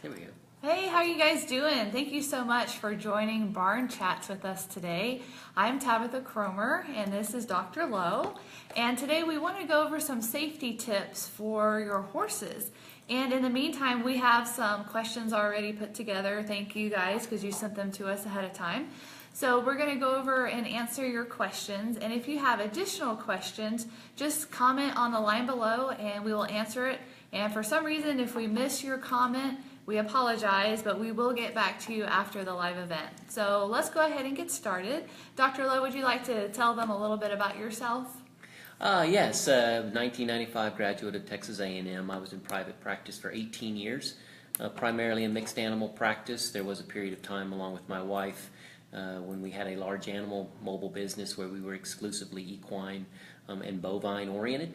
Here we go. Hey, how are you guys doing? Thank you so much for joining Barn Chats with us today. I'm Tabitha Cromer and this is Dr. Lowe. And today we want to go over some safety tips for your horses. And in the meantime, we have some questions already put together. Thank you guys because you sent them to us ahead of time. So we're going to go over and answer your questions. And if you have additional questions, just comment on the line below and we will answer it. And for some reason, if we miss your comment, we apologize, but we will get back to you after the live event. So let's go ahead and get started. Dr. Lowe, would you like to tell them a little bit about yourself? Yes, 1995 graduate of Texas A&M. I was in private practice for 18 years, primarily in mixed animal practice. There was a period of time along with my wife when we had a large animal mobile business where we were exclusively equine and bovine oriented.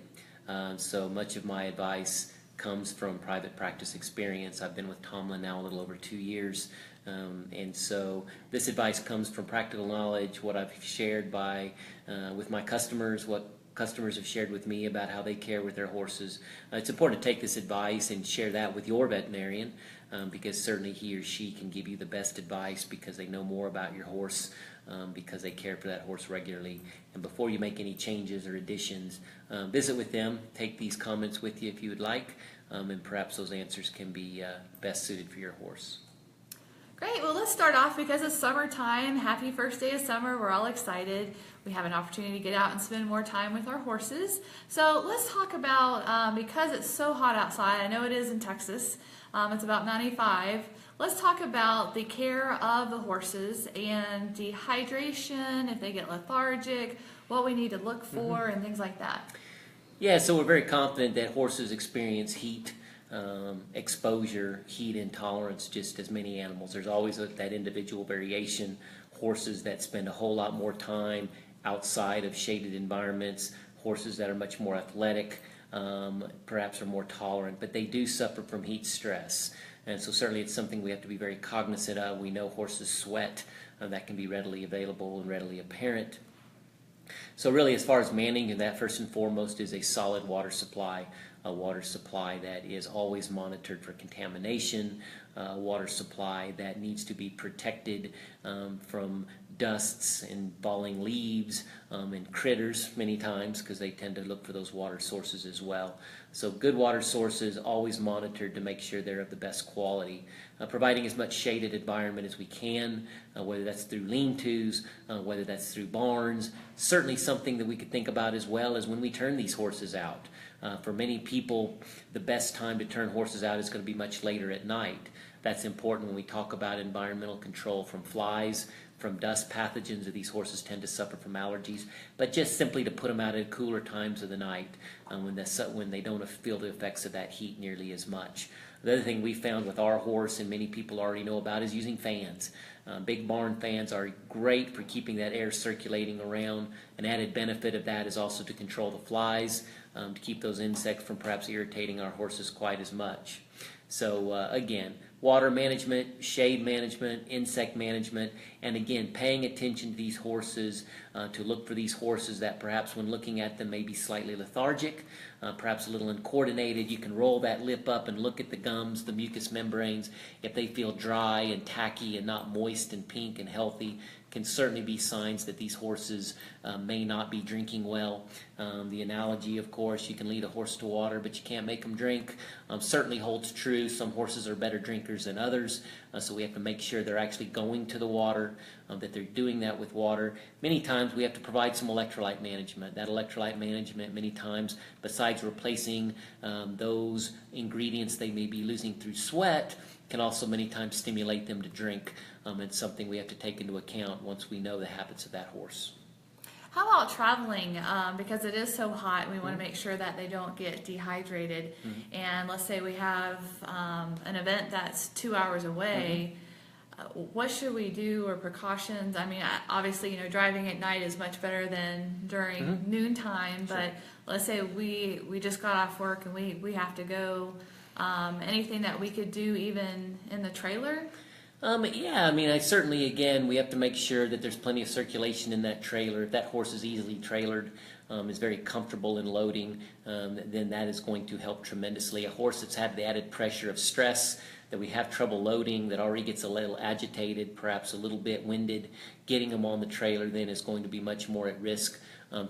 So much of my advice comes from private practice experience. I've been with Tomlin now a little over 2 years, and so this advice comes from practical knowledge, what I've shared with my customers, what customers have shared with me about how they care with their horses. It's important to take this advice and share that with your veterinarian because certainly he or she can give you the best advice because they know more about your horse, because they care for that horse regularly. And before you make any changes or additions, visit with them, take these comments with you if you would like, and perhaps those answers can be best suited for your horse. Great, well let's start off because it's summertime. Happy first day of summer, we're all excited. We have an opportunity to get out and spend more time with our horses. So let's talk about, because it's so hot outside, I know it is in Texas, it's about 95. Let's talk about the care of the horses and dehydration, if they get lethargic, what we need to look for, and things like that. Yeah, so we're very confident that horses experience heat exposure, heat intolerance, just as many animals. There's always that individual variation. Horses that spend a whole lot more time outside of shaded environments, horses that are much more athletic, perhaps are more tolerant, but they do suffer from heat stress. And so certainly it's something we have to be very cognizant of. We know horses sweat, that can be readily available and readily apparent. So really, as far as managing that, first and foremost is a solid water supply, a water supply that is always monitored for contamination, a water supply that needs to be protected from dusts and falling leaves and critters many times because they tend to look for those water sources as well. So good water sources always monitored to make sure they're of the best quality. Providing as much shaded environment as we can, whether that's through lean-tos, whether that's through barns. Certainly something that we could think about as well is when we turn these horses out. For many people, the best time to turn horses out is going to be much later at night. That's important when we talk about environmental control from flies, from dust pathogens that these horses tend to suffer from allergies, but just simply to put them out at cooler times of the night when they don't feel the effects of that heat nearly as much. The other thing we found with our horse, and many people already know about, is using fans. Big barn fans are great for keeping that air circulating around. An added benefit of that is also to control the flies, to keep those insects from perhaps irritating our horses quite as much. So again, water management, shade management, insect management, and again, paying attention to these horses, to look for these horses that perhaps when looking at them may be slightly lethargic, perhaps a little uncoordinated. You can roll that lip up and look at the gums, the mucous membranes. If they feel dry and tacky and not moist and pink and healthy, can certainly be signs that these horses may not be drinking well. The analogy, of course, you can lead a horse to water, but you can't make them drink, certainly holds true. Some horses are better drinkers than others, so we have to make sure they're actually going to the water, that they're doing that with water. Many times we have to provide some electrolyte management. That electrolyte management, many times, besides replacing those ingredients they may be losing through sweat, can also many times stimulate them to drink. It's something we have to take into account once we know the habits of that horse. How about traveling? Because it is so hot, we want to make sure that they don't get dehydrated. And let's say we have an event that's 2 hours away. What should we do or precautions? I mean, obviously, driving at night is much better than during noontime. But let's say we just got off work and we have to go. Anything that we could do even in the trailer? Yeah, I mean, again, we have to make sure that there's plenty of circulation in that trailer. If that horse is easily trailered, is very comfortable in loading, then that is going to help tremendously. A horse that's had the added pressure of stress, that we have trouble loading, that already gets a little agitated, perhaps a little bit winded, getting them on the trailer then is going to be much more at risk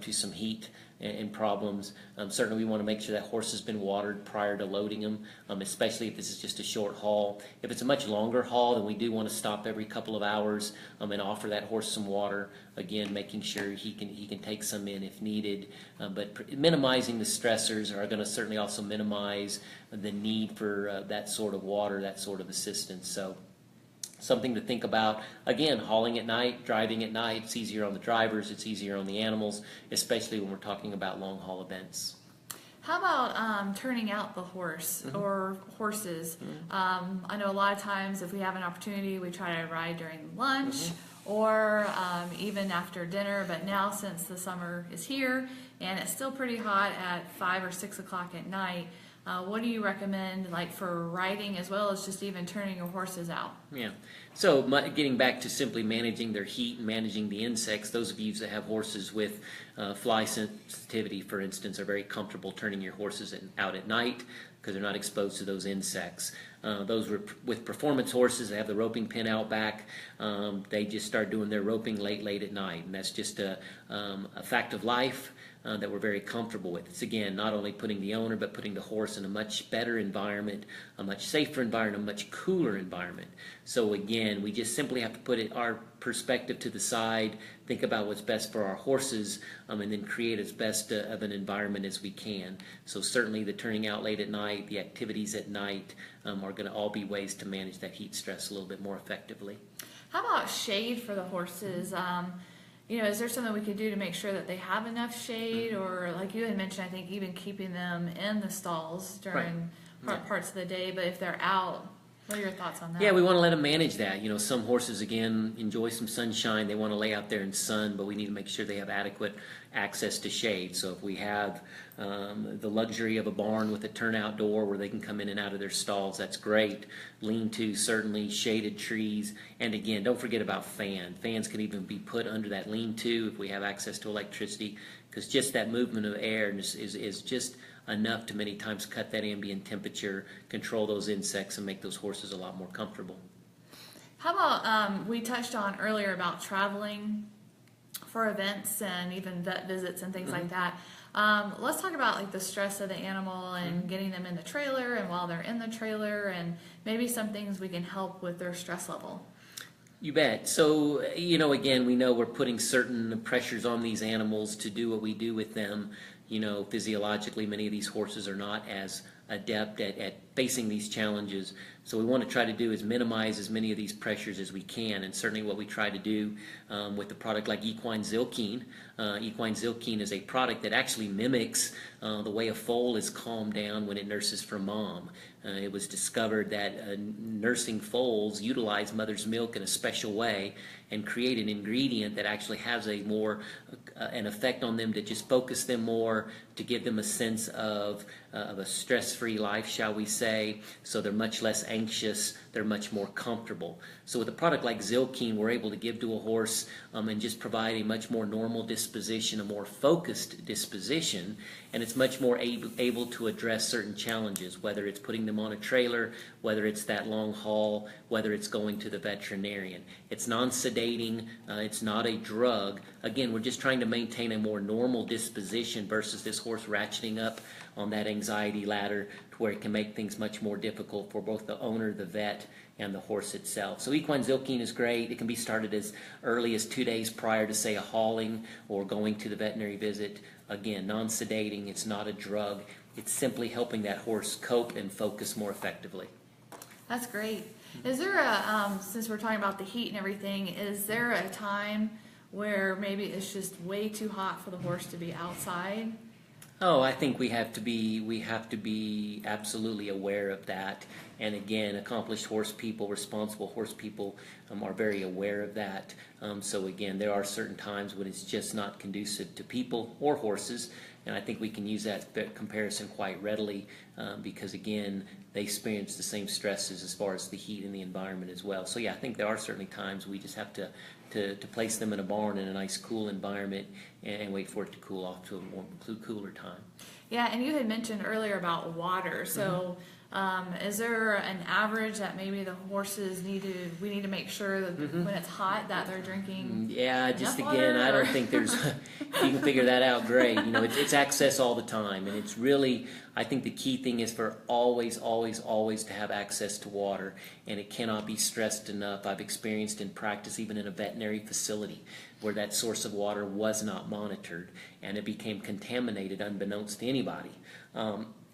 to some heat and problems. Certainly we want to make sure that horse has been watered prior to loading them, especially if this is just a short haul. If it's a much longer haul, then we do want to stop every couple of hours and offer that horse some water, again making sure he can take some in if needed. But minimizing the stressors are going to certainly also minimize the need for that sort of water, that sort of assistance. So something to think about. Again, hauling at night, driving at night, it's easier on the drivers, it's easier on the animals, especially when we're talking about long haul events. How about turning out the horse or horses? I know a lot of times if we have an opportunity, we try to ride during lunch or even after dinner, but now since the summer is here and it's still pretty hot at 5 or 6 o'clock at night, what do you recommend, like for riding as well as just even turning your horses out? Yeah. So getting back to simply managing their heat and managing the insects, those of you that have horses with fly sensitivity, for instance, are very comfortable turning your horses out at night because they're not exposed to those insects. Those with performance horses, they have the roping pin out back. They just start doing their roping late at night, and that's just a fact of life. That we're very comfortable with. It's again not only putting the owner but putting the horse in a much better environment, a much safer environment, a much cooler environment. So again, we just simply have to put our perspective to the side, think about what's best for our horses, and then create as best of an environment as we can. So certainly the turning out late at night, the activities at night are going to all be ways to manage that heat stress a little bit more effectively. How about shade for the horses? Is there something we could do to make sure that they have enough shade, or like you had mentioned, I think even keeping them in the stalls during parts of the day, but if they're out, what are your thoughts on that? Yeah, we want to let them manage that. Some horses, again, enjoy some sunshine. They want to lay out there in sun, but we need to make sure they have adequate access to shade. So if we have the luxury of a barn with a turnout door where they can come in and out of their stalls, that's great. Lean-to, certainly, shaded trees. And again, don't forget about fans. Fans can even be put under that lean-to if we have access to electricity, because just that movement of air is just enough to many times cut that ambient temperature, control those insects, and make those horses a lot more comfortable. How about, we touched on earlier about traveling for events and even vet visits and things like that. Let's talk about like the stress of the animal and getting them in the trailer and while they're in the trailer, and maybe some things we can help with their stress level. You bet. So, again, we know we're putting certain pressures on these animals to do what we do with them. Physiologically, many of these horses are not as adept at facing these challenges. So we want to try to do is minimize as many of these pressures as we can, and certainly what we try to do with a product like Equine Zil Keene. Equine Zil Keene is a product that actually mimics the way a foal is calmed down when it nurses for mom. It was discovered that nursing foals utilize mother's milk in a special way and create an ingredient that actually has a more an effect on them to just focus them more, to give them a sense of a stress-free life, shall we say, so they're much less anxious, they're much more comfortable. So with a product like Zil Keene, we're able to give to a horse and just provide a much more normal disposition, a more focused disposition, and it's much more able to address certain challenges, whether it's putting them on a trailer, whether it's that long haul, whether it's going to the veterinarian. It's non-sedating, it's not a drug. Again, we're just trying to maintain a more normal disposition versus this horse ratcheting up on that anxiety ladder to where it can make things much more difficult for both the owner, the vet, and the horse itself. So Equine Zil Keene is great. It can be started as early as 2 days prior to, say, a hauling or going to the veterinary visit. Again, non-sedating, it's not a drug. It's simply helping that horse cope and focus more effectively. That's great. Is there a, since we're talking about the heat and everything, is there a time where maybe it's just way too hot for the horse to be outside? Oh, I think we have to be absolutely aware of that. And again, accomplished horse people, responsible horse people are very aware of that. So again, there are certain times when it's just not conducive to people or horses. And I think we can use that comparison quite readily because, again, they experience the same stresses as far as the heat and the environment as well. So, yeah, I think there are certainly times we just have to place them in a barn in a nice, cool environment and wait for it to cool off to a more cooler time. Yeah, and you had mentioned earlier about water. So Is there an average that maybe the horses we need to make sure that when it's hot that they're drinking Yeah, just enough again, water, I or- don't think there's, if you can figure that out, great. You know, it's access all the time, and it's really, I think the key thing is for always, always, always to have access to water, and it cannot be stressed enough. I've experienced in practice, even in a veterinary facility, where that source of water was not monitored, and it became contaminated unbeknownst to anybody.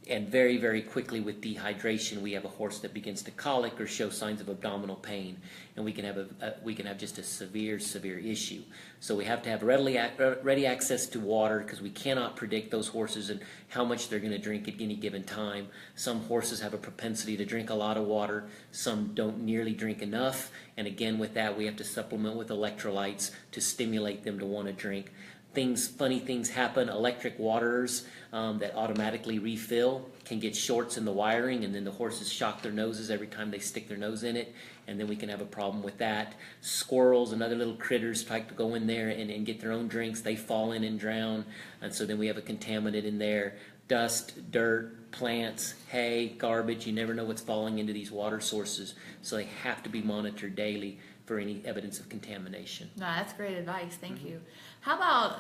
And very, very quickly with dehydration, we have a horse that begins to colic or show signs of abdominal pain, and we can have just a severe, severe issue. So we have to have ready access to water, because we cannot predict those horses and how much they're going to drink at any given time. Some horses have a propensity to drink a lot of water. Some don't nearly drink enough, and again with that, we have to supplement with electrolytes to stimulate them to want to drink. Funny things happen. Electric waterers that automatically refill can get shorts in the wiring, and then the horses shock their noses every time they stick their nose in it, and then we can have a problem with that. Squirrels and other little critters try to go in there and get their own drinks. They fall in and drown, and so then we have a contaminant in there. Dust, dirt, plants, hay, garbage. You never know what's falling into these water sources, so they have to be monitored daily for any evidence of contamination. No, that's great advice. Thank you. How about,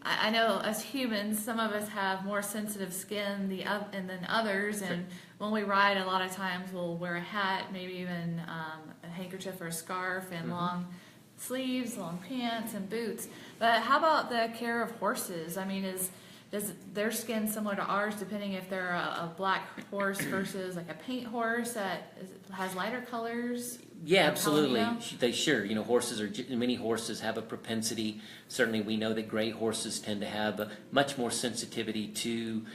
I know as humans, some of us have more sensitive skin than others, and when we ride, a lot of times we'll wear a hat, maybe even a handkerchief or a scarf, and long sleeves, long pants, and boots. But how about the care of horses? I mean, is their skin similar to ours, depending if they're a black horse versus like a paint horse that has lighter colors? Yeah, absolutely. Palomino? You know, many horses have a propensity. Certainly, we know that gray horses tend to have much more sensitivity to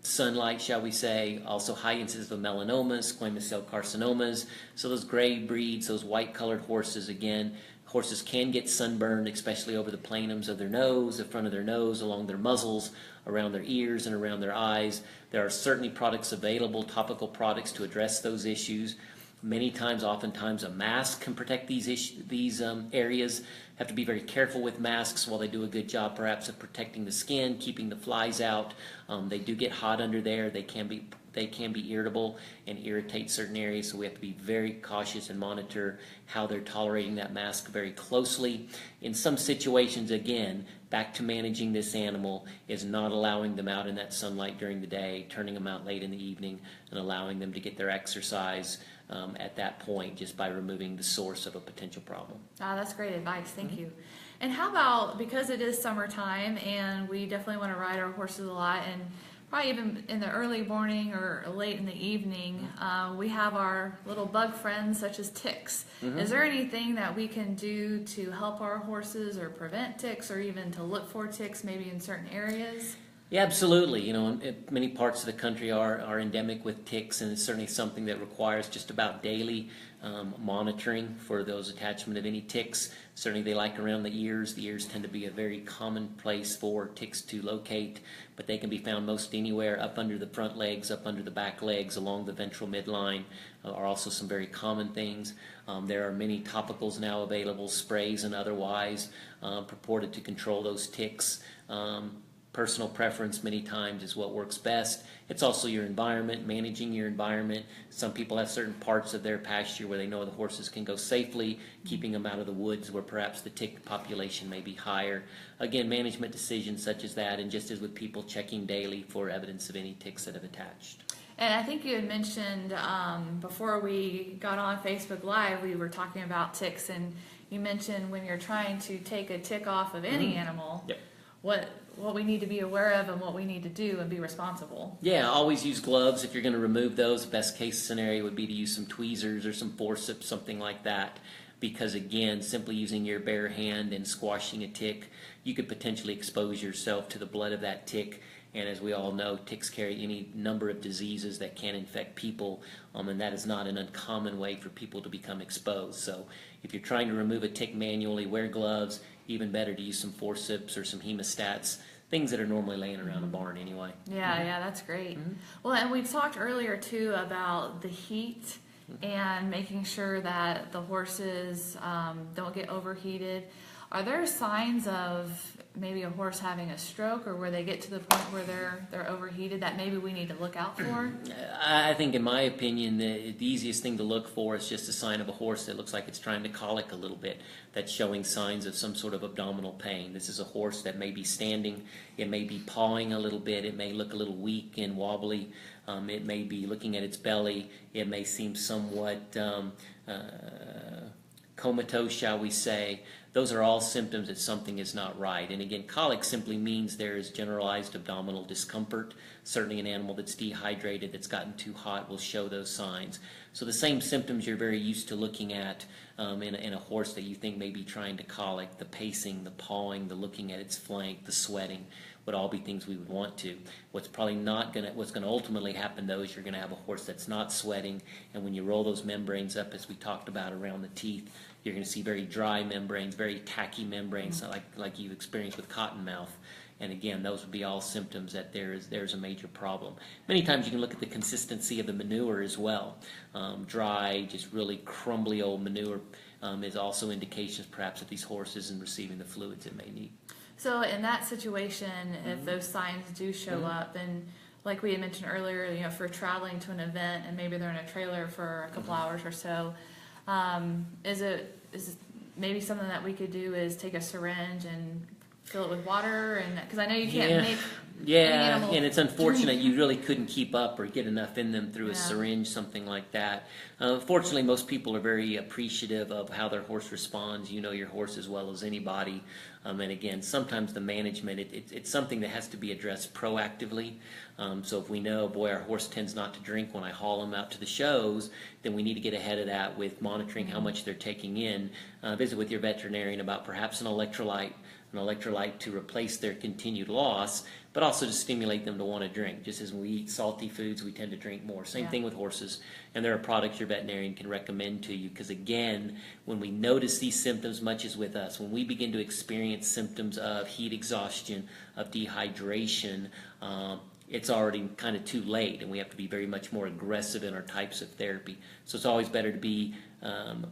sunlight, shall we say. Also, high incidence of melanomas, squamous cell carcinomas. So those gray breeds, those white-colored horses, again, horses can get sunburned, especially over the planums of their nose, the front of their nose, along their muzzles, around their ears, and around their eyes. There are certainly products available, topical products, to address those issues. Many times, oftentimes, a mask can protect these areas. Have to be very careful with masks. While they do a good job, perhaps, of protecting the skin, keeping the flies out, they do get hot under there. They can be irritable and irritate certain areas. So we have to be very cautious and monitor how they're tolerating that mask very closely. In some situations, again, back to managing this animal is not allowing them out in that sunlight during the day, turning them out late in the evening, and allowing them to get their exercise at that point, just by removing the source of a potential problem. That's great advice. Thank you. And how about, because it is summertime and we definitely want to ride our horses a lot, and probably even in the early morning or late in the evening, we have our little bug friends such as ticks. Is there anything that we can do to help our horses or prevent ticks, or even to look for ticks maybe in certain areas? Yeah, absolutely. You know, many parts of the country are endemic with ticks, and it's certainly something that requires just about daily monitoring for those attachment of any ticks. Certainly they like around the ears. The ears tend to be a very common place for ticks to locate, but they can be found most anywhere. Up under the front legs, up under the back legs, along the ventral midline are also some very common things. There are many topicals now available, sprays and otherwise, purported to control those ticks. Personal preference many times is what works best. It's also your environment, managing your environment. Some people have certain parts of their pasture where they know the horses can go safely, keeping them out of the woods where perhaps the tick population may be higher. Again, management decisions such as that, and just as with people, checking daily for evidence of any ticks that have attached. And I think you had mentioned before we got on Facebook Live, we were talking about ticks, and you mentioned when you're trying to take a tick off of any animal, Yep. what we need to be aware of and what we need to do and be responsible. Yeah, always use gloves if you're going to remove those. Best case scenario would be to use some tweezers or some forceps, something like that. Because again, simply using your bare hand and squashing a tick, you could potentially expose yourself to the blood of that tick. And as we all know, ticks carry any number of diseases that can infect people, and that is not an uncommon way for people to become exposed. So if you're trying to remove a tick manually, wear gloves. Even better to use some forceps or some hemostats, things that are normally laying around a barn anyway. Yeah, that's great. Well, and we've talked earlier too about the heat and making sure that the horses don't get overheated. Are there signs of maybe a horse having a stroke, or where they get to the point where they're overheated that maybe we need to look out for? I think, in my opinion, the easiest thing to look for is just a sign of a horse that looks like it's trying to colic a little bit, that's showing signs of some sort of abdominal pain. This is a horse that may be standing, it may be pawing a little bit, it may look a little weak and wobbly, it may be looking at its belly, it may seem somewhat comatose, shall we say. Those are all symptoms that something is not right. And again, colic simply means there is generalized abdominal discomfort. Certainly an animal that's dehydrated, that's gotten too hot, will show those signs. So the same symptoms you're very used to looking at in a horse that you think may be trying to colic, the pacing, the pawing, the looking at its flank, the sweating, would all be things we would want to. What's going to ultimately happen, though, is you're going to have a horse that's not sweating, and when you roll those membranes up, as we talked about, around the teeth, you're going to see very dry membranes, very tacky membranes, like you experience with cottonmouth. And again, those would be all symptoms that there's a major problem. Many times you can look at the consistency of the manure as well. Dry, just really crumbly old manure is also indications perhaps that these horses isn't receiving the fluids it may need. So in that situation, if those signs do show up, and like we had mentioned earlier, if we're traveling to an event and maybe they're in a trailer for a couple hours or so, is it maybe something that we could do is take a syringe and fill it with water? And because I know you can't make and it's unfortunate you really couldn't keep up or get enough in them through a syringe, something like that. Fortunately, most people are very appreciative of how their horse responds. You know your horse as well as anybody. And again, sometimes the management, it's something that has to be addressed proactively. So if we know, boy, our horse tends not to drink when I haul him out to the shows, then we need to get ahead of that with monitoring how much they're taking in. Visit with your veterinarian about perhaps an electrolyte to replace their continued loss, but also to stimulate them to want to drink. Just as when we eat salty foods, we tend to drink more. Same thing with horses. And there are products your veterinarian can recommend to you, because again, when we notice these symptoms, much as with us, when we begin to experience symptoms of heat exhaustion, of dehydration, it's already kind of too late, and we have to be very much more aggressive in our types of therapy. So it's always better to be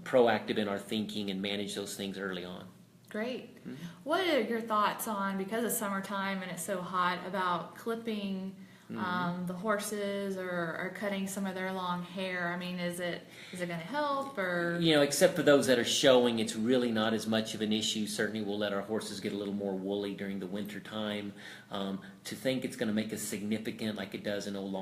proactive in our thinking and manage those things early on. Great. What are your thoughts on, because it's summertime and it's so hot, about clipping the horses or cutting some of their long hair? I mean, is it going to help? Or except for those that are showing, it's really not as much of an issue. Certainly we'll let our horses get a little more woolly during the winter time. To think it's going to make a significant, like it does in old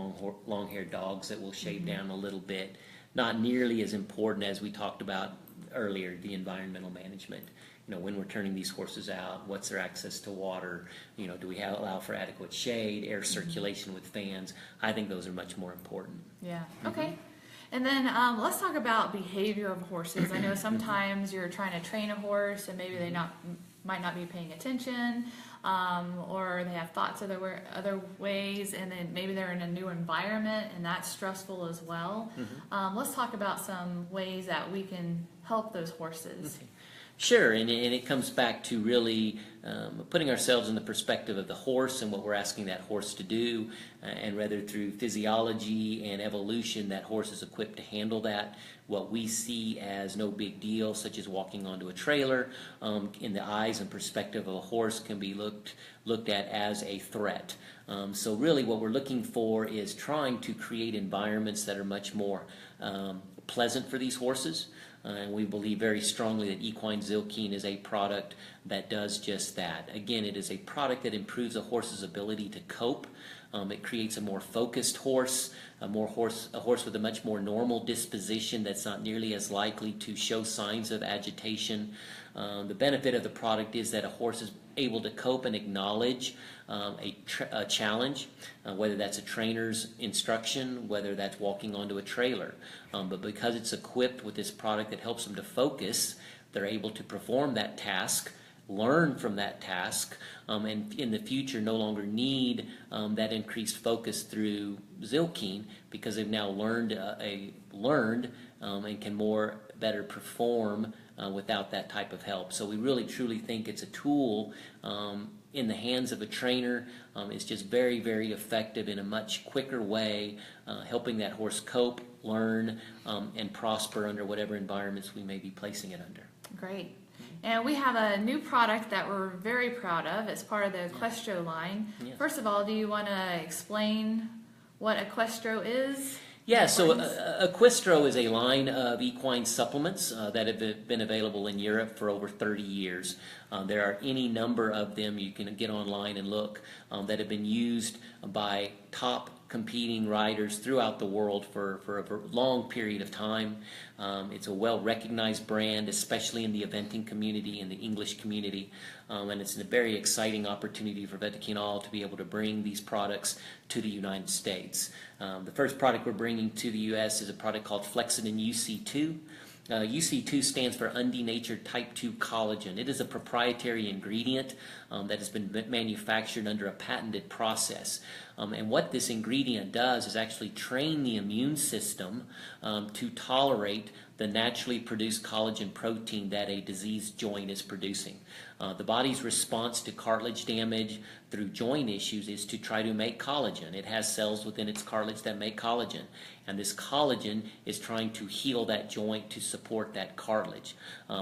long-haired dogs that will shave down a little bit, not nearly as important as we talked about earlier, the environmental management. When we're turning these horses out, what's their access to water? Do we allow for adequate shade, air circulation with fans? I think those are much more important. Yeah. Okay. And then let's talk about behavior of horses. I know sometimes you're trying to train a horse and maybe they might not be paying attention, or they have thoughts other ways, and then maybe they're in a new environment and that's stressful as well. Let's talk about some ways that we can help those horses. Okay. Sure, and it comes back to really putting ourselves in the perspective of the horse and what we're asking that horse to do, and whether through physiology and evolution that horse is equipped to handle that. What we see as no big deal, such as walking onto a trailer, in the eyes and perspective of a horse can be looked at as a threat. So really what we're looking for is trying to create environments that are much more pleasant for these horses. And we believe very strongly that Equine Zil Keene is a product that does just that. Again, it is a product that improves a horse's ability to cope. It creates a more focused horse, a horse with a much more normal disposition that's not nearly as likely to show signs of agitation. The benefit of the product is that a horse is able to cope and acknowledge a challenge, whether that's a trainer's instruction, whether that's walking onto a trailer. But because it's equipped with this product that helps them to focus, they're able to perform that task, learn from that task, and in the future no longer need that increased focus through Zil Keene, because they've now learned and can better perform without that type of help. So we really truly think it's a tool in the hands of a trainer. It's just very, very effective in a much quicker way, helping that horse cope, learn, and prosper under whatever environments we may be placing it under. Great. And we have a new product that we're very proud of. It's part of the Equestro line. Yeah. First of all, do you want to explain what Equestro is? Yeah, so Equestro is a line of equine supplements that have been available in Europe for over 30 years. There are any number of them you can get online and look that have been used by top competing riders throughout the world for a long period of time. It's a well-recognized brand, especially in the eventing community and the English community, and it's a very exciting opportunity for Vetoquinol to be able to bring these products to the United States. The first product we're bringing to the U.S. is a product called Flexidin UC2. UC2 stands for undenatured type 2 collagen. It is a proprietary ingredient that has been manufactured under a patented process. And what this ingredient does is actually train the immune system to tolerate the naturally produced collagen protein that a diseased joint is producing. The body's response to cartilage damage through joint issues is to try to make collagen. It has cells within its cartilage that make collagen, and this collagen is trying to heal that joint to support that cartilage.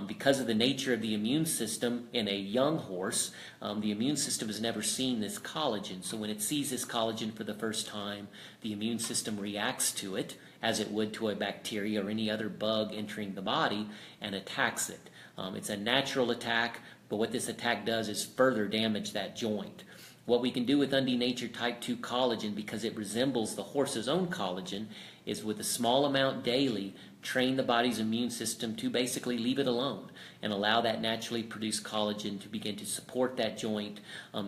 Because of the nature of the immune system in a young horse, the immune system has never seen this collagen, so when it sees this collagen for the first time, the immune system reacts to it as it would to a bacteria or any other bug entering the body and attacks it. It's a natural attack, but what this attack does is further damage that joint. What we can do with undenatured type 2 collagen, because it resembles the horse's own collagen, is with a small amount daily, train the body's immune system to basically leave it alone and allow that naturally produced collagen to begin to support that joint,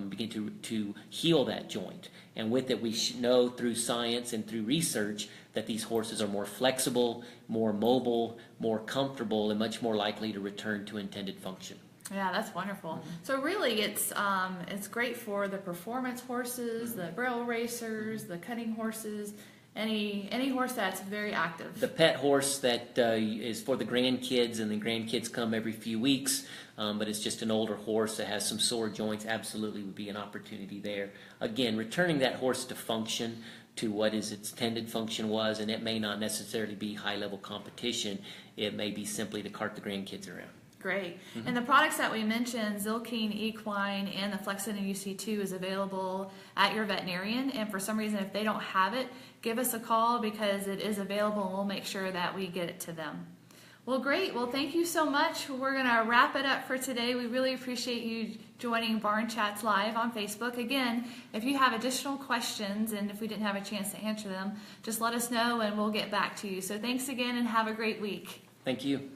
begin to heal that joint. And with it, we know through science and through research that these horses are more flexible, more mobile, more comfortable, and much more likely to return to intended function. Yeah, that's wonderful. So really, it's great for the performance horses, the barrel racers, the cutting horses, any horse that's very active. The pet horse that is for the grandkids, and the grandkids come every few weeks, but it's just an older horse that has some sore joints, absolutely would be an opportunity there. Again, returning that horse to function, to what its intended function was, and it may not necessarily be high-level competition. It may be simply to cart the grandkids around. Great. And the products that we mentioned, Zil Keene Equine and the Flexidin UC2 is available at your veterinarian. And for some reason, if they don't have it, give us a call because it is available and we'll make sure that we get it to them. Well, great. Well, thank you so much. We're going to wrap it up for today. We really appreciate you joining Barn Chats Live on Facebook. Again, if you have additional questions and if we didn't have a chance to answer them, just let us know and we'll get back to you. So thanks again and have a great week. Thank you.